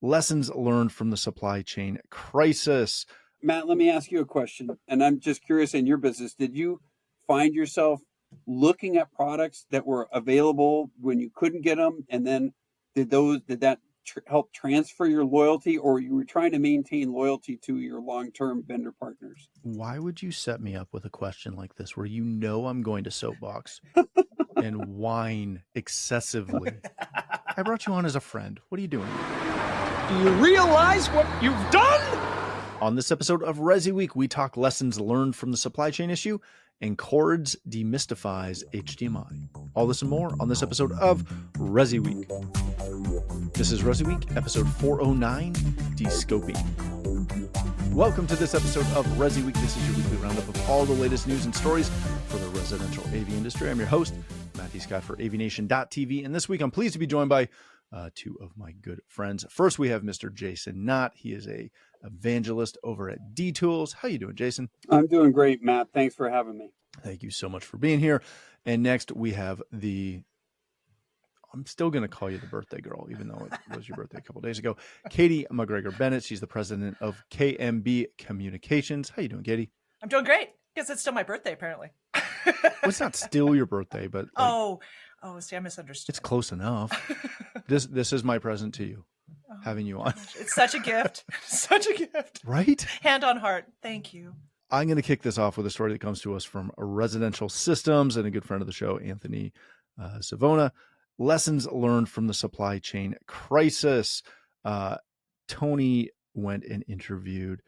lessons learned from the supply chain crisis. Matt, let me ask you a question. And I'm just curious, in your business, did you find yourself looking at products that were available when you couldn't get them? And then did that help transfer your loyalty, or you were trying to maintain loyalty to your long-term vendor partners? Why would you set me up with a question like this where you know I'm going to soapbox and whine excessively? I brought you on as a friend. What are you doing? Do you realize what you've done? On this episode of ResiWeek, we talk lessons learned from the supply chain issue and Cords demystifies HDMI. All this and more on this episode of ResiWeek. This is ResiWeek, episode 409, Descoping. Welcome to this episode of ResiWeek. This is your weekly roundup of all the latest news and stories for the residential AV industry. I'm your host, Matthew Scott for AVNation.tv, and this week I'm pleased to be joined by two of my good friends. First, we have Mr. Jason Knott. He is a evangelist over at D-Tools. How you doing, Jason? I'm doing great, Matt. Thanks for having me. Thank you so much for being here. And next, we have I'm still going to call you the birthday girl, even though it was your birthday a couple of days ago, Katye McGregor-Bennett. She's the president of KMB Communications. How you doing, Katye? I'm doing great, because it's still my birthday, apparently. Well, it's not still your birthday, but... See, I misunderstood. It's close enough. This is my present to you, having you on. It's such a gift. Such a gift. Right? Hand on heart. Thank you. I'm going to kick this off with a story that comes to us from Residential Systems and a good friend of the show, Anthony Savona. Lessons learned from the supply chain crisis. Tony went and interviewed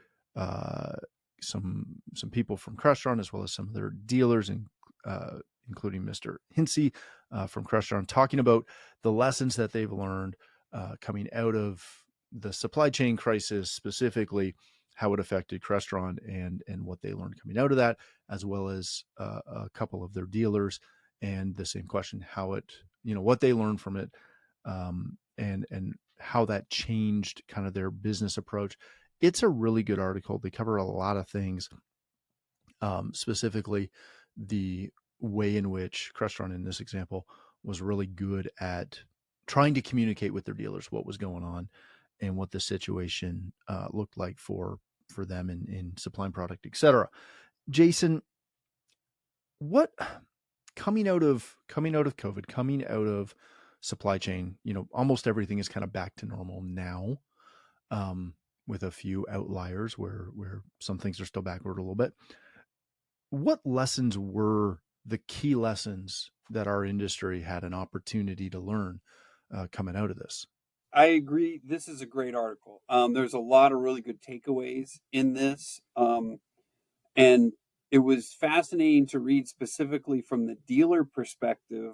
some people from Crestron, as well as some of their dealers, including Mr. Hinsey from Crestron, talking about the lessons that they've learned coming out of the supply chain crisis, specifically how it affected Crestron and what they learned coming out of that, as well as a couple of their dealers, and the same question, how it, what they learned from it, and how that changed kind of their business approach. It's a really good article. They cover a lot of things, specifically the way in which Crestron, in this example, was really good at trying to communicate with their dealers what was going on and what the situation looked like for them in supplying product, etc. Jason, what coming out of COVID, coming out of supply chain, almost everything is kind of back to normal now, with a few outliers where some things are still backward a little bit. What lessons were the key lessons that our industry had an opportunity to learn coming out of this? I agree. This is a great article. There's a lot of really good takeaways in this. And it was fascinating to read specifically from the dealer perspective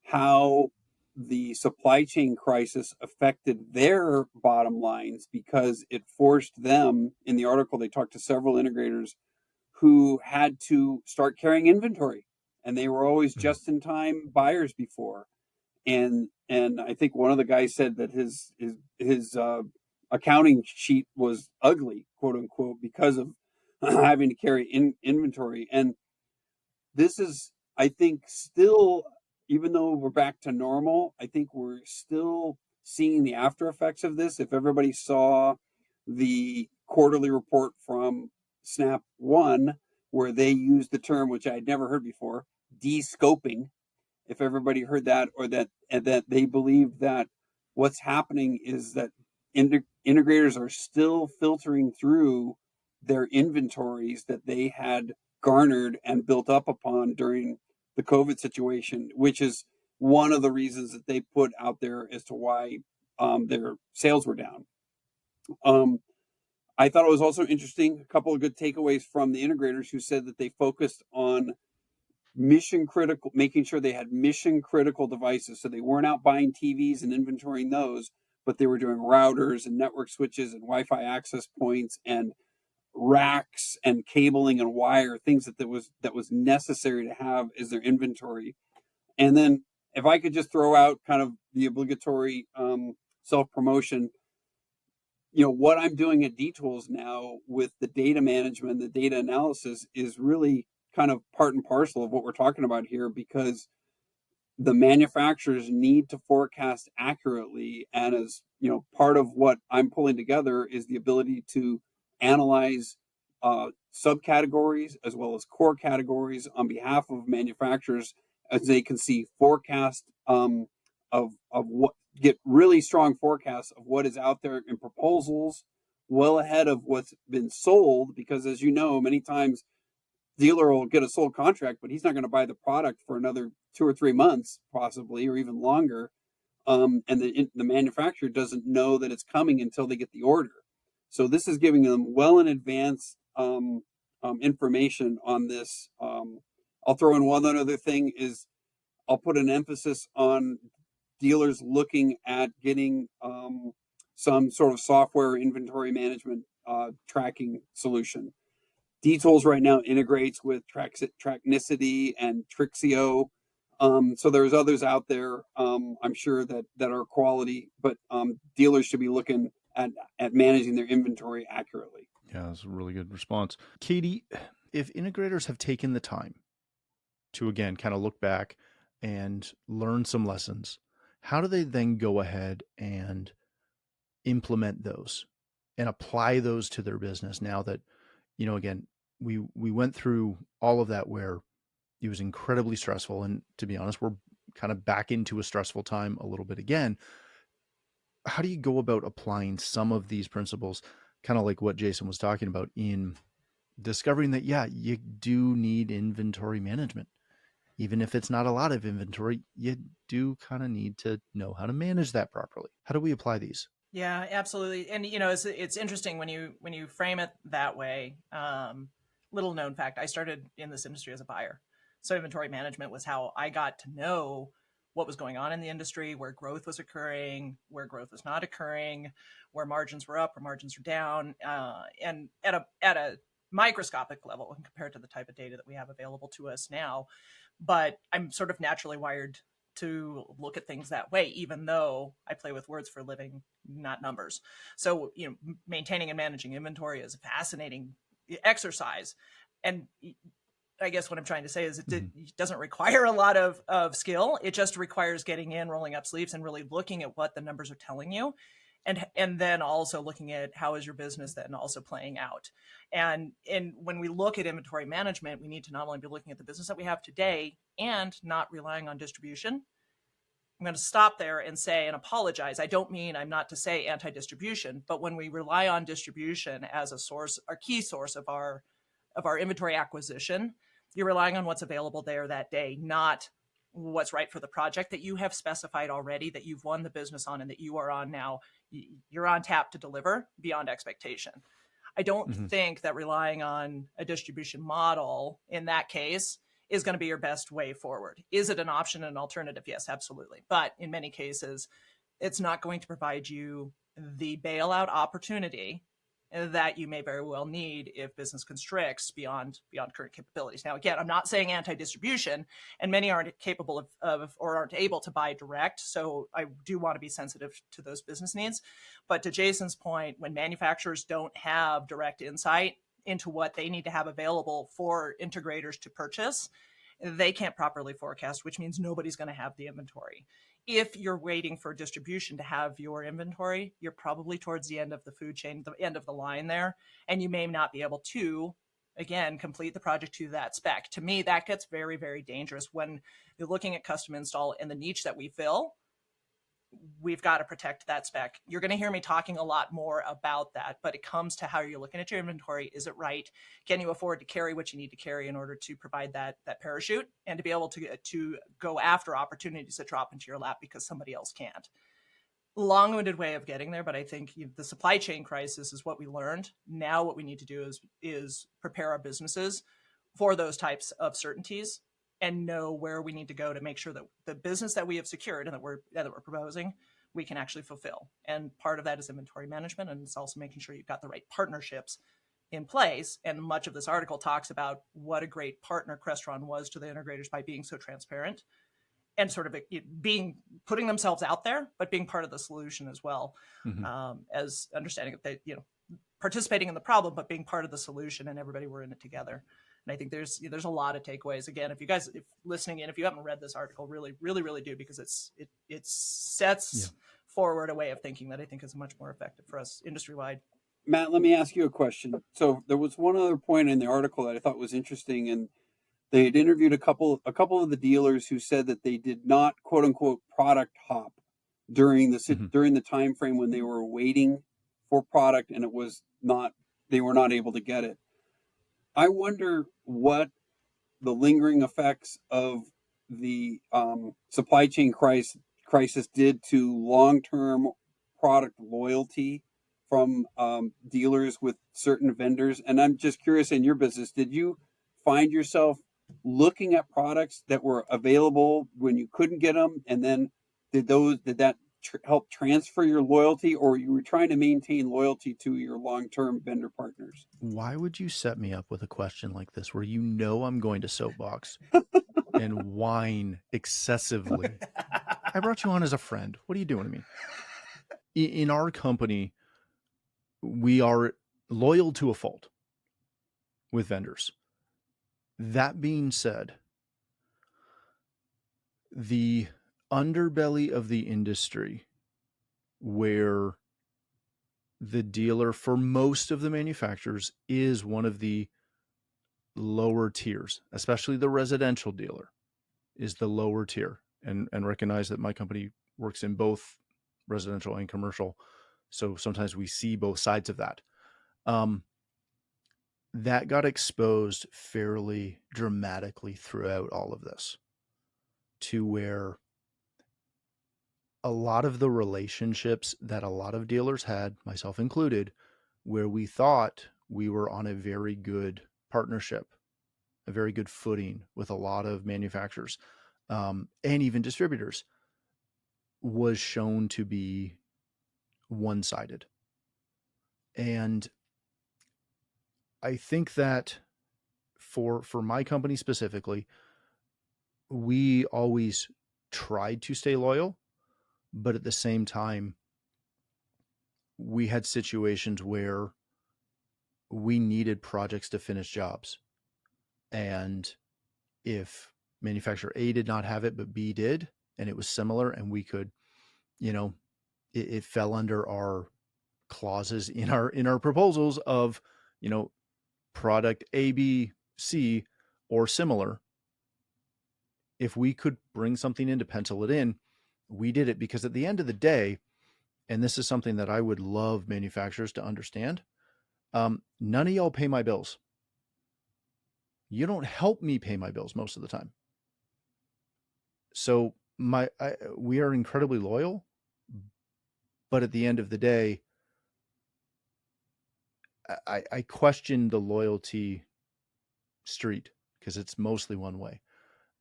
how the supply chain crisis affected their bottom lines, because it forced them, in the article, they talked to several integrators who had to start carrying inventory, and they were always just-in-time buyers before. And I think one of the guys said that his accounting sheet was ugly, quote unquote, because of having to carry inventory. And this is, I think, still, even though we're back to normal, I think we're still seeing the after effects of this. If everybody saw the quarterly report from Snap One, where they used the term, which I had never heard before, descoping, if everybody heard that, or that they believed that what's happening is that integrators are still filtering through their inventories that they had garnered and built up upon during the COVID situation, which is one of the reasons that they put out there as to why their sales were down. I thought it was also interesting, a couple of good takeaways from the integrators who said that they focused on mission critical, making sure they had mission critical devices. So they weren't out buying TVs and inventorying those, but they were doing routers and network switches and Wi-Fi access points and racks and cabling and wire, things that was necessary to have as their inventory. And then if I could just throw out kind of the obligatory self-promotion, what I'm doing at D-Tools now with the data management, the data analysis, is really kind of part and parcel of what we're talking about here, because the manufacturers need to forecast accurately. And as you know, part of what I'm pulling together is the ability to analyze subcategories as well as core categories on behalf of manufacturers, as they can see forecast of what, get really strong forecasts of what is out there in proposals well ahead of what's been sold. Because as you know, many times dealer will get a sold contract, but he's not going to buy the product for another 2 or 3 months, possibly, or even longer. And the manufacturer doesn't know that it's coming until they get the order. So this is giving them well in advance information on this. I'll throw in one other thing is I'll put an emphasis on dealers looking at getting some sort of software inventory management tracking solution. D-Tools right now integrates with Tracknicity and Trixio. So there's others out there, I'm sure that are quality, but dealers should be looking at managing their inventory accurately. Yeah, that's a really good response. Katye, if integrators have taken the time to, again, kind of look back and learn some lessons, how do they then go ahead and implement those and apply those to their business now that, you know, again, we went through all of that where it was incredibly stressful. And to be honest, we're kind of back into a stressful time a little bit again. How do you go about applying some of these principles, kind of like what Jason was talking about, in discovering that, yeah, you do need inventory management. Even if it's not a lot of inventory, you do kind of need to know how to manage that properly. How do we apply these? Yeah, absolutely. And you know, it's interesting when you frame it that way. Little known fact, I started in this industry as a buyer. So inventory management was how I got to know what was going on in the industry, where growth was occurring, where growth was not occurring, where margins were up or margins were down, and at a microscopic level compared to the type of data that we have available to us now. But I'm sort of naturally wired to look at things that way, even though I play with words for a living, not numbers. So, you know, maintaining and managing inventory is a fascinating exercise. And I guess what I'm trying to say is it doesn't require a lot of skill. It just requires getting in, rolling up sleeves, and really looking at what the numbers are telling you. And then also looking at how is your business then also playing out. And when we look at inventory management, we need to not only be looking at the business that we have today and not relying on distribution. I'm going to stop there and say and apologize. I don't mean I'm not to say anti-distribution, but when we rely on distribution as a source, our key source of our inventory acquisition, you're relying on what's available there that day, not what's right for the project that you have specified already, that you've won the business on and that you are on now. You're on tap to deliver beyond expectation. I don't think that relying on a distribution model in that case is going to be your best way forward. Is it an option, an alternative? Yes, absolutely. But in many cases, it's not going to provide you the bailout opportunity that you may very well need if business constricts beyond current capabilities. Now, again, I'm not saying anti-distribution, and many aren't capable of or aren't able to buy direct. So I do want to be sensitive to those business needs. But to Jason's point, when manufacturers don't have direct insight into what they need to have available for integrators to purchase, they can't properly forecast, which means nobody's going to have the inventory. If you're waiting for distribution to have your inventory, you're probably towards the end of the food chain, the end of the line there, and you may not be able to, again, complete the project to that spec. To me, that gets very, very dangerous when you're looking at custom install and the niche that we fill. We've got to protect that spec. You're going to hear me talking a lot more about that, but it comes to how you're looking at your inventory. Is it right? Can you afford to carry what you need to carry in order to provide that parachute and to be able to go after opportunities that drop into your lap because somebody else can't? Long-winded way of getting there, but I think the supply chain crisis is what we learned. Now what we need to do is prepare our businesses for those types of certainties and know where we need to go to make sure that the business that we have secured and that we're proposing, we can actually fulfill. And part of that is inventory management, and it's also making sure you've got the right partnerships in place. And much of this article talks about what a great partner Crestron was to the integrators by being so transparent and sort of putting themselves out there, but being part of the solution as well, as understanding that they, participating in the problem, but being part of the solution, and everybody were in it together. And I think there's a lot of takeaways. Again, if you guys, if listening in, if you haven't read this article, really, really, really do, because it sets forward a way of thinking that I think is much more effective for us industry wide. Matt, let me ask you a question. So there was one other point in the article that I thought was interesting, and they had interviewed a couple of the dealers who said that they did not, quote unquote, product hop during the time frame when they were waiting for product, and they were not able to get it. I wonder what the lingering effects of the supply chain crisis did to long-term product loyalty from dealers with certain vendors. And I'm just curious, in your business, did you find yourself looking at products that were available when you couldn't get them, and then did that help transfer your loyalty, or you were trying to maintain loyalty to your long-term vendor partners? Why would you set me up with a question like this where I'm going to soapbox and whine excessively? I brought you on as a friend. What are you doing to me? In our company, we are loyal to a fault with vendors. That being said, the underbelly of the industry, where the dealer for most of the manufacturers is one of the lower tiers, especially the residential dealer is the lower tier, and recognize that my company works in both residential and commercial. So sometimes we see both sides of that. That got exposed fairly dramatically throughout all of this, to where a lot of the relationships that a lot of dealers had, myself included, where we thought we were on a very good partnership, a very good footing with a lot of manufacturers, and even distributors, was shown to be one-sided. And I think that for my company specifically, we always tried to stay loyal, but at the same time, we had situations where we needed projects to finish jobs. And if manufacturer A did not have it, but B did, and it was similar, and we could, it fell under our clauses in our proposals of, product A, B, C, or similar. If we could bring something in to pencil it in, we did it, because at the end of the day, and this is something that I would love manufacturers to understand, none of y'all pay my bills. You don't help me pay my bills most of the time. So we are incredibly loyal, but at the end of the day, I question the loyalty street, because it's mostly one way.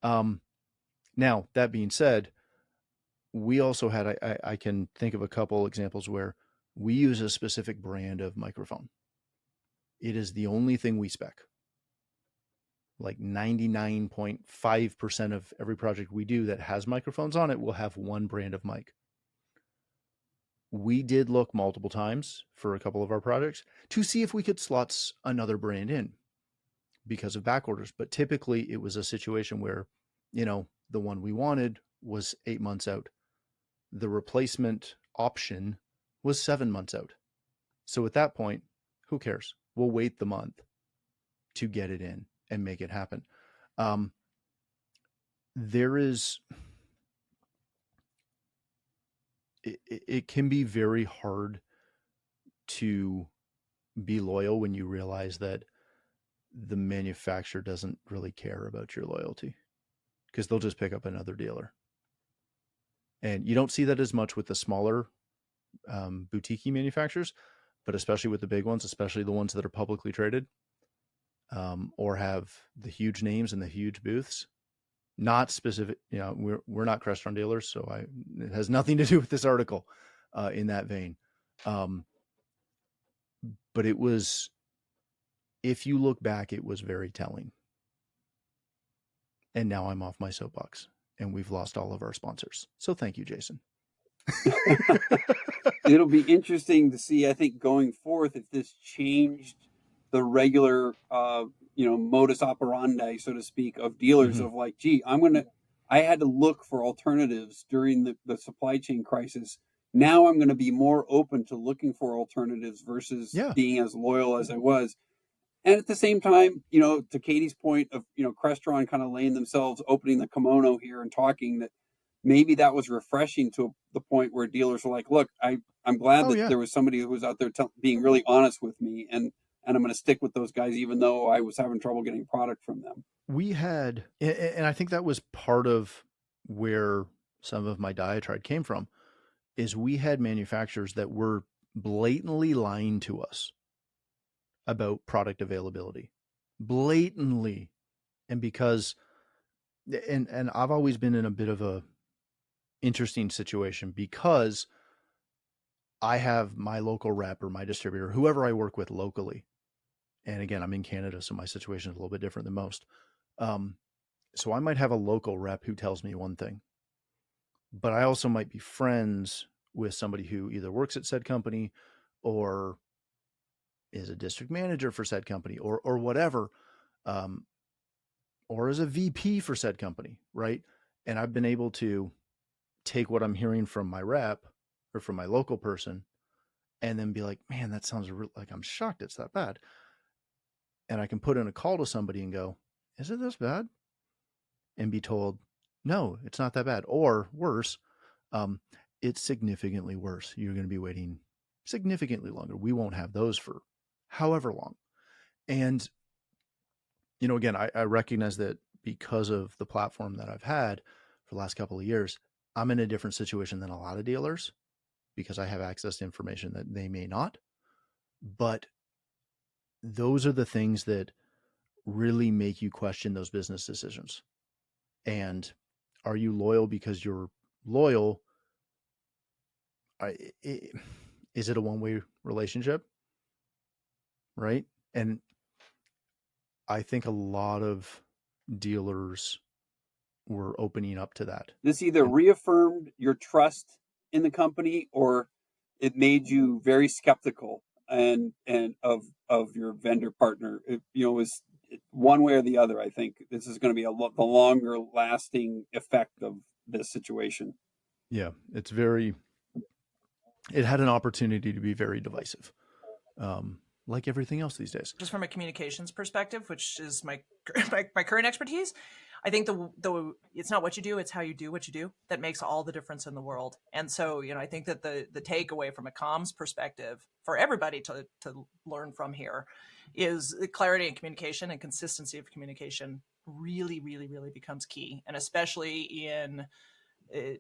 Now, that being said, we also had, I can think of a couple examples where we use a specific brand of microphone. It is the only thing we spec. Like 99.5% of every project we do that has microphones on it will have one brand of mic. We did look multiple times for a couple of our projects to see if we could slot another brand in because of back orders. But typically it was a situation where, the one we wanted was 8 months out. The replacement option was 7 months out. So at that point, who cares? We'll wait the month to get it in and make it happen. It can be very hard to be loyal when you realize that the manufacturer doesn't really care about your loyalty, because they'll just pick up another dealer. And you don't see that as much with the smaller boutique manufacturers, but especially with the big ones, especially the ones that are publicly traded, or have the huge names and the huge booths. Not specific, we're not Crestron dealers, so it has nothing to do with this article in that vein. But it was, if you look back, it was very telling. And now I'm off my soapbox, and we've lost all of our sponsors. So thank you, Jason. It'll be interesting to see, I think, going forth, if this changed the regular modus operandi, so to speak, of dealers Mhm. of like, gee, I had to look for alternatives during the supply chain crisis. Now I'm going to be more open to looking for alternatives versus Yeah. being as loyal as I was. And at the same time, to Katie's point of, Crestron kind of laying themselves, opening the kimono here and talking, that maybe that was refreshing to the point where dealers were like, look, I'm glad Oh that yeah. there was somebody who was out there being really honest with me. And I'm going to stick with those guys, even though I was having trouble getting product from them. We had, and I think that was part of where some of my diatribe came from, is we had manufacturers that were blatantly lying to us about product availability. Blatantly. And because, and I've always been in a bit of a interesting situation because I have my local rep or my distributor, whoever I work with locally. And again, I'm in Canada, so my situation is a little bit different than most. So I might have a local rep who tells me one thing, but I also might be friends with somebody who either works at said company or is a district manager for said company or whatever, um, or is a VP for said company, right? And I've been able to take what I'm hearing from my rep or from my local person and then be like, man, that sounds like I'm shocked it's that bad. And I can put in a call to somebody and go, is it this bad? And be told, no, it's not that bad. Or worse, it's significantly worse. You're going to be waiting significantly longer. We won't have those for however long. And, again, I recognize that because of the platform that I've had for the last couple of years, I'm in a different situation than a lot of dealers because I have access to information that they may not. But those are the things that really make you question those business decisions. And are you loyal because you're loyal? Is it a one-way relationship? Right. And I think a lot of dealers were opening up to that. This either And reaffirmed your trust in the company, or it made you very skeptical and of your vendor partner. It was one way or the other. I think this is going to be the longer lasting effect of this situation. yeah, it had an opportunity to be very divisive. Like everything else these days. Just from a communications perspective, which is my current expertise, I think the it's not what you do, it's how you do what you do that makes all the difference in the world. And so, I think that the takeaway from a comms perspective for everybody to learn from here is clarity in communication and consistency of communication really, really, really becomes key. And especially in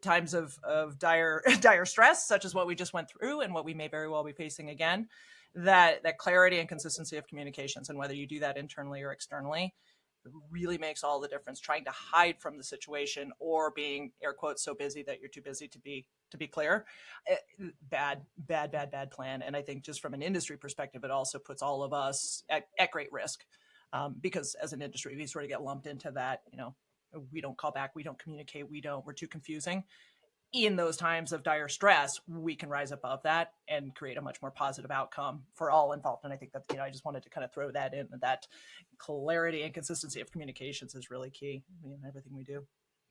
times of dire stress, such as what we just went through and what we may very well be facing again, that clarity and consistency of communications, and whether you do that internally or externally, really makes all the difference. Trying to hide from the situation or being, air quotes, so busy that you're too busy to be clear, bad plan. And I think just from an industry perspective, it also puts all of us at great risk, because as an industry, we sort of get lumped into that, we don't call back, we don't communicate, we're too confusing. In those times of dire stress, we can rise above that and create a much more positive outcome for all involved. And I think that, I just wanted to kind of throw that in, that clarity and consistency of communications is really key in everything we do.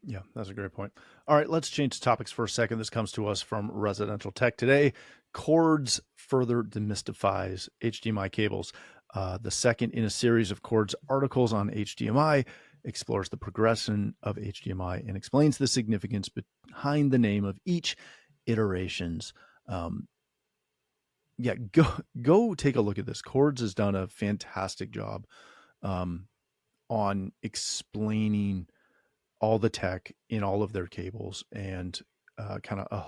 Yeah, that's a great point. All right, let's change topics for a second. This comes to us from Residential Tech today. Cords further demystifies HDMI cables. The second in a series of Cords articles on HDMI explores the progression of HDMI and explains the significance behind the name of each iterations. Go take a look at this. Cords has done a fantastic job on explaining all the tech in all of their cables and kind of a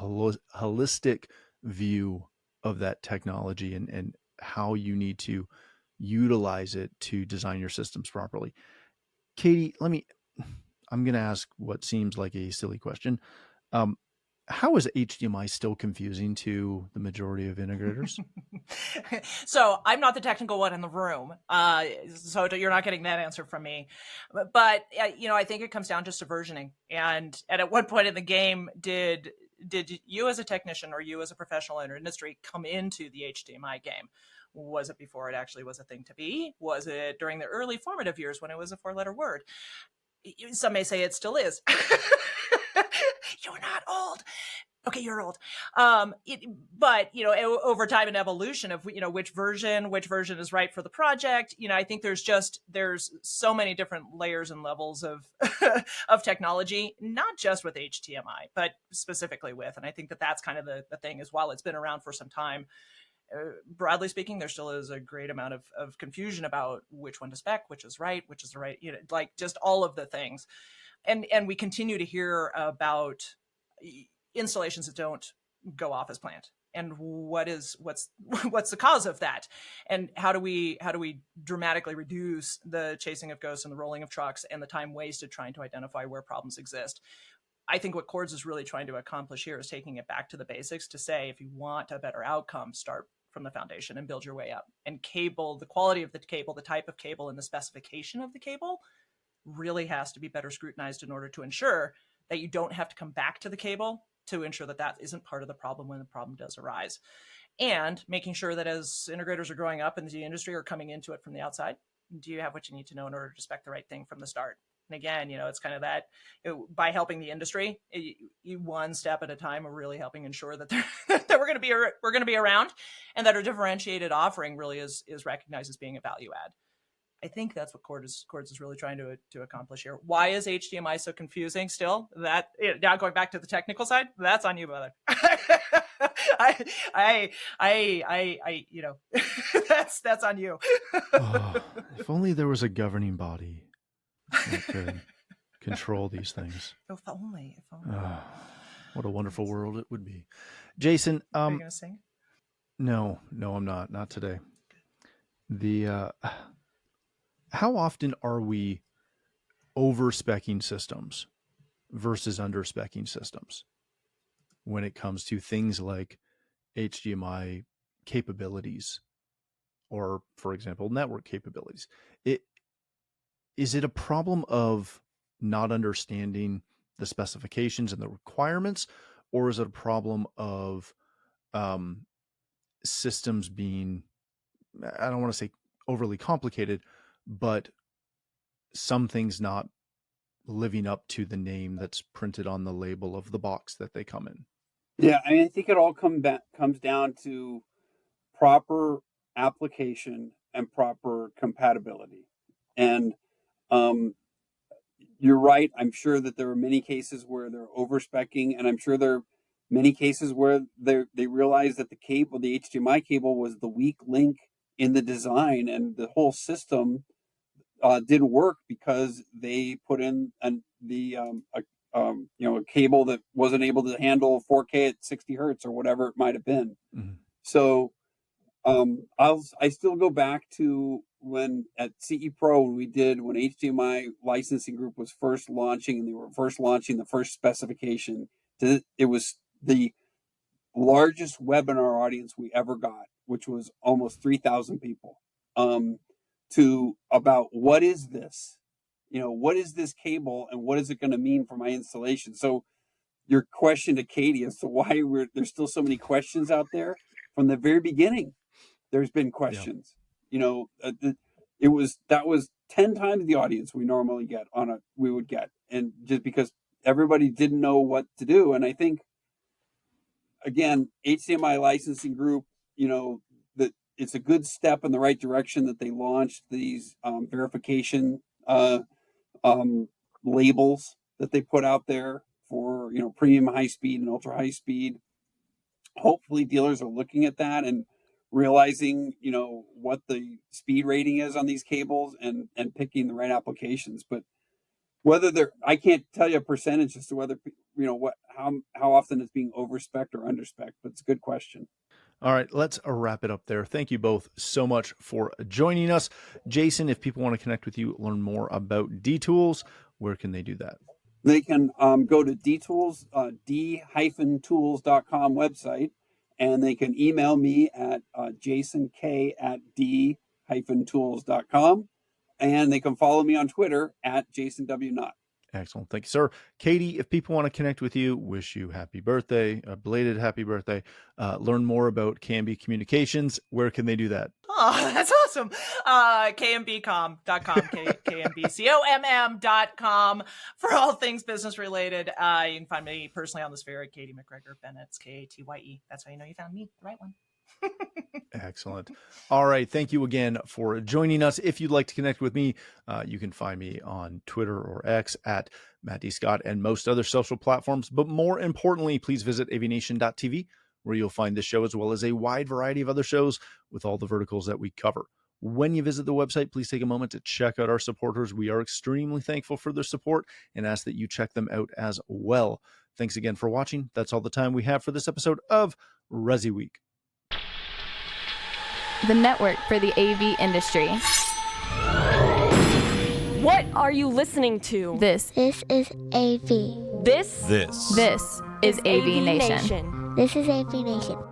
holistic view of that technology and how you need to utilize it to design your systems properly. Katie, I'm going to ask what seems like a silly question. How is HDMI still confusing to the majority of integrators? So I'm not the technical one in the room, so you're not getting that answer from me. But I think it comes down just to versioning. And at one point in the game, did did you as a technician or you as a professional in our industry come into the HDMI game? Was it before it actually was a thing to be? Was it during the early formative years when it was a 4-letter word? Some may say it still is. You're not old. Okay, you're old. But over time and evolution of which version is right for the project. I think there's so many different layers and levels of of technology, not just with HDMI, but specifically with. And I think that's kind of the thing is, while it's been around for some time, broadly speaking, there still is a great amount of confusion about which one to spec, which is the right, like just all of the things. And we continue to hear about installations that don't go off as planned, and what's the cause of that, and how do we dramatically reduce the chasing of ghosts and the rolling of trucks and the time wasted trying to identify where problems exist. I think what Cords is really trying to accomplish here is taking it back to the basics to say, if you want a better outcome, start from the foundation and build your way up. And cable, the quality of the cable, the type of cable, and the specification of the cable really has to be better scrutinized in order to ensure that you don't have to come back to the cable to ensure that isn't part of the problem when the problem does arise. And making sure that as integrators are growing up in the industry or coming into it from the outside, do you have what you need to know in order to spec the right thing from the start? And again, it's kind of that by helping the industry, one step at a time, we're really helping ensure that that we're going to be around, and that our differentiated offering really is recognized as being a value add. I think that's what Cords is really trying to accomplish here. Why is HDMI so confusing still? That now going back to the technical side, that's on you, brother. That's on you. If only there was a governing body that could control these things. If only. What a wonderful world it would be. Jason, are you gonna sing? No, I'm not today. How often are we over-speccing systems versus under-speccing systems when it comes to things like HDMI capabilities or, for example, network capabilities? Is it a problem of not understanding the specifications and the requirements, or is it a problem of systems being, I don't want to say overly complicated, but some things not living up to the name that's printed on the label of the box that they come in? Yeah, I mean, I think it all comes down to proper application and proper compatibility. And you're right. I'm sure that there are many cases where they're over-speccing, and I'm sure there are many cases where they realize that the HDMI cable was the weak link in the design, and the whole system didn't work because they put in a cable that wasn't able to handle 4K at 60 hertz or whatever it might have been. Mm-hmm. So I still go back to when at CE Pro when HDMI licensing group was first launching, and they were first launching the first specification. It was the largest webinar audience we ever got, which was almost 3,000 people. To about what is this, what is this cable and what is it going to mean for my installation? So your question to Katye as to why there's still so many questions out there, from the very beginning, there's been questions. Yeah. That was 10 times the audience we normally would get. And just because everybody didn't know what to do. And I think, again, HDMI licensing group, that it's a good step in the right direction that they launched these verification labels that they put out there for premium high speed and ultra high speed. Hopefully dealers are looking at that and realizing what the speed rating is on these cables and picking the right applications. But I can't tell you a percentage as to whether how often it's being over-specced or under-specced, but it's a good question. All right, let's wrap it up there. Thank you both so much for joining us. Jason, if people want to connect with you, learn more about D-Tools, where can they do that? They can go to D-Tools, d-tools.com website, and they can email me at jasonkay@d-tools.com, and they can follow me on Twitter at JasonWKnott. Excellent. Thank you, sir. Katie, if people want to connect with you, wish you happy birthday, a belated happy birthday, learn more about KMB Communications, where can they do that? Oh, that's awesome. KMBcom.com, KMBCOMM.com for all things business related. You can find me personally on the sphere at Katye McGregor-Bennett. It's Katye. That's how you know you found me, the right one. Excellent. All right. Thank you again for joining us. If you'd like to connect with me, you can find me on Twitter or X at Matt D. Scott and most other social platforms. But more importantly, please visit AVNation.tv, where you'll find this show as well as a wide variety of other shows with all the verticals that we cover. When you visit the website, please take a moment to check out our supporters. We are extremely thankful for their support and ask that you check them out as well. Thanks again for watching. That's all the time we have for this episode of ResiWeek, the network for the AV industry. What are you listening to? This is AV. This is AVNation. This is AVNation.